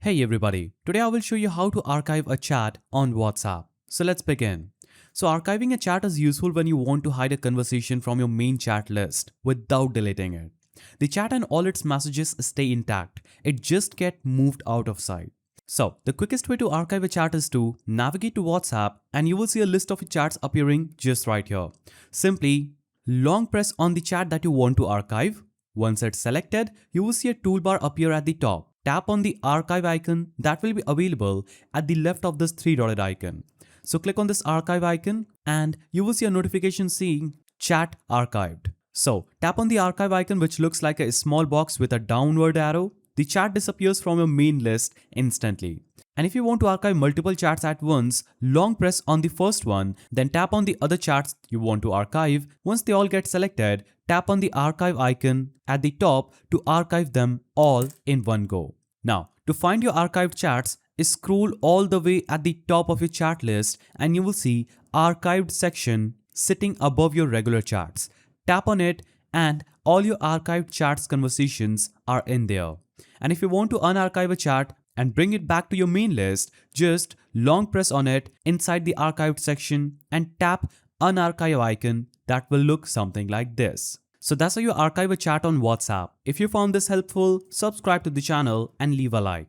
Hey everybody, today I will show you how to archive a chat on WhatsApp. So let's begin. So archiving a chat is useful when you want to hide a conversation from your main chat list without deleting it. The chat and all its messages stay intact, it just gets moved out of sight. So the quickest way to archive a chat is to navigate to WhatsApp and you will see a list of chats appearing just right here. Simply long press on the chat that you want to archive. Once it's selected, you will see a toolbar appear at the top. Tap on the archive icon that will be available at the left of this three-dotted icon. So click on this archive icon and you will see a notification saying chat archived. So tap on the archive icon which looks like a small box with a downward arrow. The chat disappears from your main list instantly. And if you want to archive multiple chats at once, long press on the first one, then tap on the other chats you want to archive. Once they all get selected, tap on the archive icon at the top to archive them all in one go. Now, to find your archived chats, scroll all the way at the top of your chat list and you will see archived section sitting above your regular chats. Tap on it and all your archived chats conversations are in there. And if you want to unarchive a chat and bring it back to your main list, just long press on it inside the archived section and tap unarchive icon that will look something like this. So that's how you archive a chat on WhatsApp. If you found this helpful, subscribe to the channel and leave a like.